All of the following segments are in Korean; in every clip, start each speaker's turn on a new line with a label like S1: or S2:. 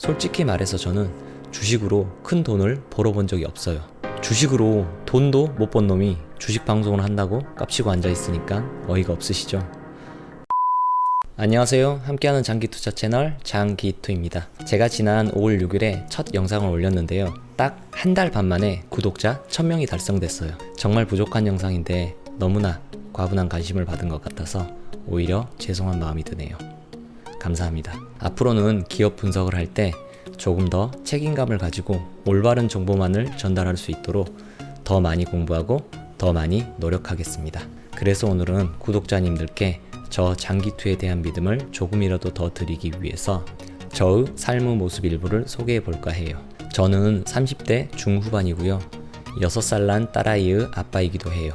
S1: 솔직히 말해서 저는 주식으로 큰 돈을 벌어본 적이 없어요. 주식으로 돈도 못 번 놈이 주식 방송을 한다고 깝치고 앉아있으니까 어이가 없으시죠? 안녕하세요. 함께하는 장기투자 채널 장기투입니다. 제가 지난 5월 6일에 첫 영상을 올렸는데요. 딱 한 달 반 만에 구독자 1000명이 달성됐어요. 정말 부족한 영상인데 너무나 과분한 관심을 받은 것 같아서 오히려 죄송한 마음이 드네요. 감사합니다. 앞으로는 기업 분석을 할 때 조금 더 책임감을 가지고 올바른 정보만을 전달할 수 있도록 더 많이 공부하고 더 많이 노력하겠습니다. 그래서 오늘은 구독자님들께 저 장기투에 대한 믿음을 조금이라도 더 드리기 위해서 저의 삶의 모습 일부를 소개해 볼까 해요. 저는 30대 중후반이고요. 6살 난 딸아이의 아빠이기도 해요.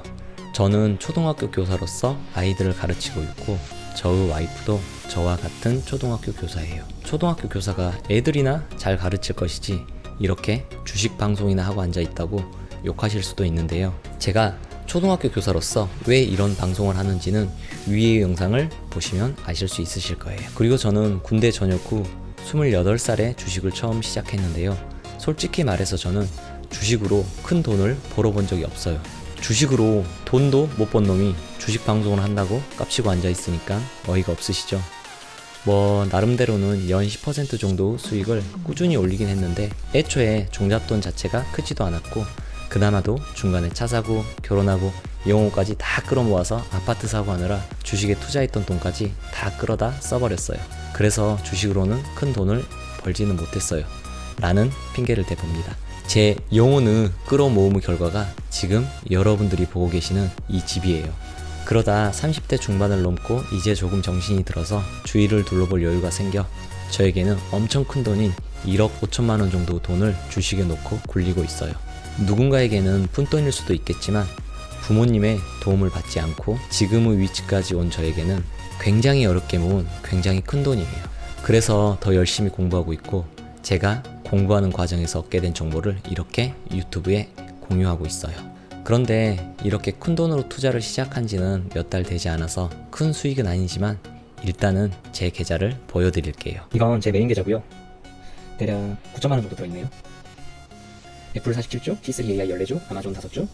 S1: 저는 초등학교 교사로서 아이들을 가르치고 있고 저의 와이프도 저와 같은 초등학교 교사예요. 초등학교 교사가 애들이나 잘 가르칠 것이지 이렇게 주식 방송이나 하고 앉아있다고 욕하실 수도 있는데요. 제가 초등학교 교사로서 왜 이런 방송을 하는지는 위의 영상을 보시면 아실 수 있으실 거예요. 그리고 저는 군대 전역 후 28살에 주식을 처음 시작했는데요. 솔직히 말해서 저는 주식으로 큰 돈을 벌어본 적이 없어요. 주식으로 돈도 못 번 놈이 주식 방송을 한다고 깝치고 앉아있으니까 어이가 없으시죠? 나름대로는 연 10% 정도 수익을 꾸준히 올리긴 했는데 애초에 종잣돈 자체가 크지도 않았고 그나마도 중간에 차 사고 결혼하고 영혼까지 다 끌어모아서 아파트 사고 하느라 주식에 투자했던 돈까지 다 끌어다 써버렸어요. 그래서 주식으로는 큰 돈을 벌지는 못했어요. 라는 핑계를 대봅니다. 제 영혼의 끌어모음의 결과가 지금 여러분들이 보고 계시는 이 집이에요. 그러다 30대 중반을 넘고 이제 조금 정신이 들어서 주위를 둘러볼 여유가 생겨 저에게는 엄청 큰 돈인 1억 5천만 원 정도 돈을 주식에 놓고 굴리고 있어요. 누군가에게는 푼돈일 수도 있겠지만 부모님의 도움을 받지 않고 지금의 위치까지 온 저에게는 굉장히 어렵게 모은 굉장히 큰 돈이에요. 그래서 더 열심히 공부하고 있고 제가 공부하는 과정에서 얻게 된 정보를 이렇게 유튜브에 공유하고 있어요. 그런데 이렇게 큰 돈으로 투자를 시작한 지는 몇 달 되지 않아서 큰 수익은 아니지만 일단은 제 계좌를 보여드릴게요.
S2: 이건 제 메인 계좌고요. 대략 9천만 원 정도 들어있네요. 애플 47주, C3AI 14주, 아마존 5주,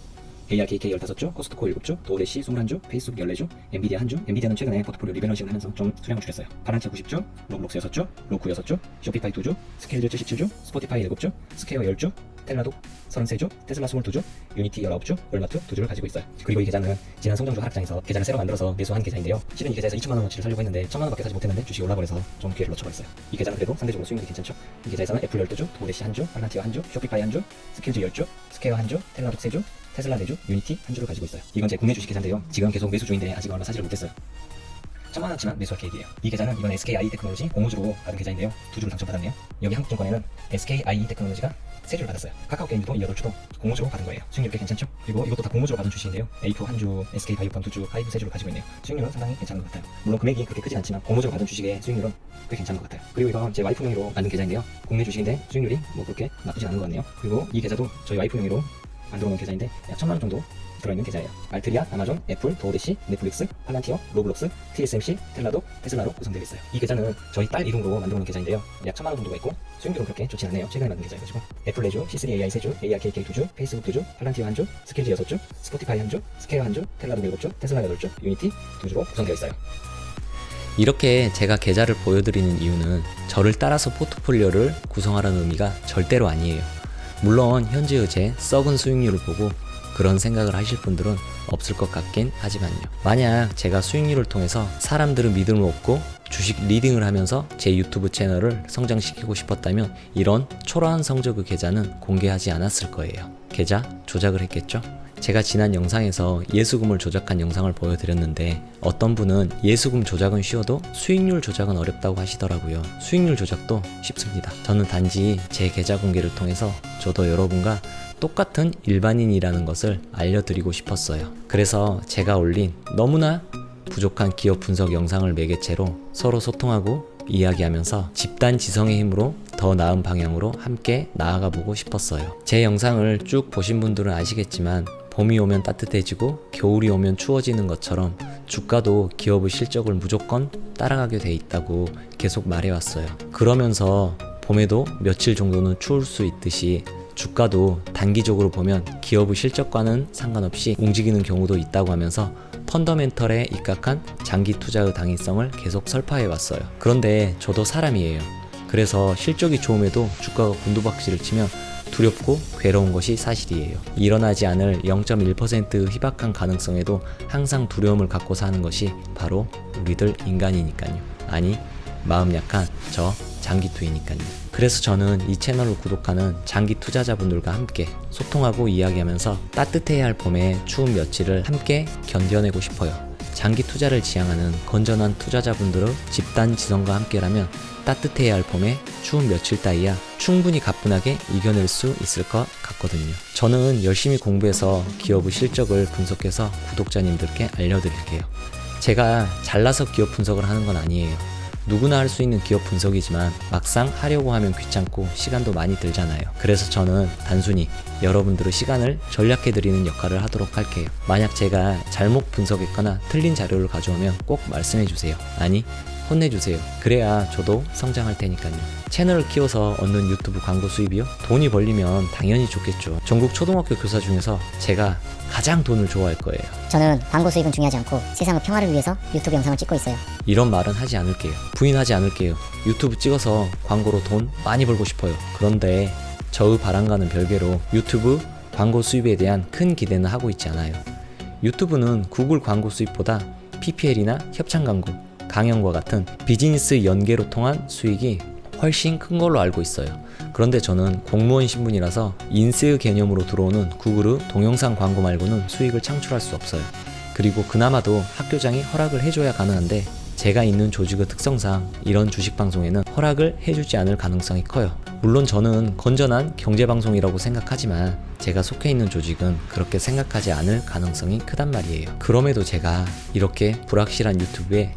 S2: ARKK 15주, 코스트코 7주, 도어대시 21주, 페이스북 14주, 엔비디아 1주. 엔비디아는 최근에 포트폴리오 리밸런싱을 하면서 좀 수량을 줄였어요. 파란티아 90주, 로블록스 6주, 로쿠 6주, 쇼피파이 2주, 스케일즈 77주, 스포티파이 7주, 스퀘어 10주, 텔라독 33주, 테슬라 22주, 유니티 19주, 월마트 2주를 가지고 있어요. 그리고 이 계좌는 지난 성장주 하락장에서 계좌를 새로 만들어서 매수한 계좌인데요. 실은 이 계좌에서 2천만 원어치를 살려고 했는데 1천만 원밖에 사지 못했는데 주식이 올라버려서 좀 기회를 놓쳐버렸어요. 이 계좌는 그래도 상대적으로 수익률이 괜찮죠. 이 계좌에서는 애플 12주, 도어대시 1주, 팔란티아 1주, 쇼피파이 1주, 스케일즈 10주, 스퀘어 1주, 텔라독 3주, 테슬라 4주, 유니티 1주를 가지고 있어요. 이건 제 국내 주식 계좌인데요. 지금 계속 매수 중인데 아직 얼마 사지를 못했어요. 1천만 원치만 매수할 계획이에요. 이 계좌는 이번 SKI 테크놀로지 공모주로 받은 계좌인데요. 2주를 당첨받았네요. 여기 한국증권에는 SKI 테크놀로지가 3주를 받았어요. 카카오게임도 이 8주도 공모주로 받은 거예요. 수익률 꽤 괜찮죠? 그리고 이것도 다 공모주로 받은 주식인데요. A2 1주, SK바이오팜 2주, 하이브 3주를 가지고 있네요. 수익률은 상당히 괜찮은 것 같아요. 물론 금액이 그렇게 크진 않지만 공모주로 받은 주식의 수익률은 꽤 괜찮은 것 같아요. 그리고 이건 제 와이프명의로 만든 계좌인데요. 국내 주식인데 수익률이 그렇게 나쁘진 않은 것 같네요. 그리고 이 계좌도 저희 와이프명의로 만들어 놓은 계좌인데 약 1천만 원 정도 들어있는 계좌예요. 알트리아, 아마존, 애플, 도어대시, 넷플릭스, 팔란티어, 로블록스, TSMC, 텔라독, 테슬라로 구성되어 있어요. 이 계좌는 저희 딸 이름으로 만들어 놓은 계좌인데요. 약 1천만 원 정도가 있고 수익률은 그렇게 좋진 않네요. 최근에 만든 계좌여가지고 애플 4주, C3AI 3주, ARKK 2주, 페이스북 2주, 팔란티어 1주, 스케일즈 6주, 스포티파이 1주, 스퀘어 1주, 텔라독 7주, 테슬라 8주, 유니티 2주로 구성되어 있어요.
S1: 이렇게 제가 계좌를 보여드리는 이유는 저를 따라서 포트폴리오를 구성하라는 의미가 절대로 아니에요. 물론 현재의 제 썩은 수익률을 보고 그런 생각을 하실 분들은 없을 것 같긴 하지만요. 만약 제가 수익률을 통해서 사람들의 믿음을 얻고 주식 리딩을 하면서 제 유튜브 채널을 성장시키고 싶었다면 이런 초라한 성적의 계좌는 공개하지 않았을 거예요. 계좌 조작을 했겠죠? 제가 지난 영상에서 예수금을 조작한 영상을 보여드렸는데 어떤 분은 예수금 조작은 쉬워도 수익률 조작은 어렵다고 하시더라고요. 수익률 조작도 쉽습니다. 저는 단지 제 계좌 공개를 통해서 저도 여러분과 똑같은 일반인이라는 것을 알려드리고 싶었어요. 그래서 제가 올린 너무나 부족한 기업 분석 영상을 매개체로 서로 소통하고 이야기하면서 집단 지성의 힘으로 더 나은 방향으로 함께 나아가 보고 싶었어요. 제 영상을 쭉 보신 분들은 아시겠지만 봄이 오면 따뜻해지고 겨울이 오면 추워지는 것처럼 주가도 기업의 실적을 무조건 따라가게 돼 있다고 계속 말해왔어요. 그러면서 봄에도 며칠 정도는 추울 수 있듯이 주가도 단기적으로 보면 기업의 실적과는 상관없이 움직이는 경우도 있다고 하면서 펀더멘털에 입각한 장기 투자의 당위성을 계속 설파해 왔어요. 그런데 저도 사람이에요. 그래서 실적이 좋음에도 주가가 곤두박질을 치면 두렵고 괴로운 것이 사실이에요. 일어나지 않을 0.1% 희박한 가능성에도 항상 두려움을 갖고 사는 것이 바로 우리들 인간이니까요. 아니, 마음 약한 저 장기투이니까요. 그래서 저는 이 채널을 구독하는 장기 투자자분들과 함께 소통하고 이야기하면서 따뜻해야 할 봄의 추운 며칠을 함께 견뎌내고 싶어요. 장기 투자를 지향하는 건전한 투자자분들의 집단 지성과 함께라면 따뜻해야 할 봄의 추운 며칠 따위야 충분히 가뿐하게 이겨낼 수 있을 것 같거든요. 저는 열심히 공부해서 기업의 실적을 분석해서 구독자님들께 알려드릴게요. 제가 잘나서 기업 분석을 하는 건 아니에요. 누구나 할 수 있는 기업 분석이지만 막상 하려고 하면 귀찮고 시간도 많이 들잖아요. 그래서 저는 단순히 여러분들의 시간을 절약해드리는 역할을 하도록 할게요. 만약 제가 잘못 분석했거나 틀린 자료를 가져오면 꼭 말씀해주세요. 아니, 혼내주세요. 그래야 저도 성장할 테니까요. 채널을 키워서 얻는 유튜브 광고 수입이요? 돈이 벌리면 당연히 좋겠죠. 전국 초등학교 교사 중에서 제가 가장 돈을 좋아할 거예요.
S3: 저는 광고 수입은 중요하지 않고 세상의 평화를 위해서 유튜브 영상을 찍고 있어요.
S1: 이런 말은 하지 않을게요. 부인하지 않을게요. 유튜브 찍어서 광고로 돈 많이 벌고 싶어요. 그런데 저의 바람과는 별개로 유튜브 광고 수입에 대한 큰 기대는 하고 있지 않아요. 유튜브는 구글 광고 수입보다 PPL이나 협찬 광고, 강연과 같은 비즈니스 연계로 통한 수익이 훨씬 큰 걸로 알고 있어요. 그런데 저는 공무원 신분이라서 인세의 개념으로 들어오는 구글의 동영상 광고 말고는 수익을 창출할 수 없어요. 그리고 그나마도 학교장이 허락을 해줘야 가능한데 제가 있는 조직의 특성상 이런 주식방송에는 허락을 해주지 않을 가능성이 커요. 물론 저는 건전한 경제방송이라고 생각하지만 제가 속해 있는 조직은 그렇게 생각하지 않을 가능성이 크단 말이에요. 그럼에도 제가 이렇게 불확실한 유튜브에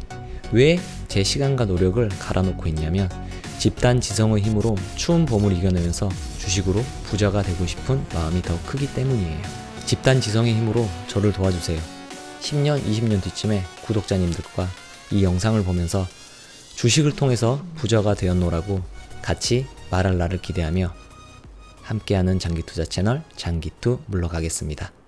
S1: 왜 제 시간과 노력을 갈아놓고 있냐면 집단 지성의 힘으로 추운 봄을 이겨내면서 주식으로 부자가 되고 싶은 마음이 더 크기 때문이에요. 집단 지성의 힘으로 저를 도와주세요. 10년, 20년 뒤쯤에 구독자님들과 이 영상을 보면서 주식을 통해서 부자가 되었노라고 같이 말할 날을 기대하며 함께하는 장기투자 채널 장기투 물러가겠습니다.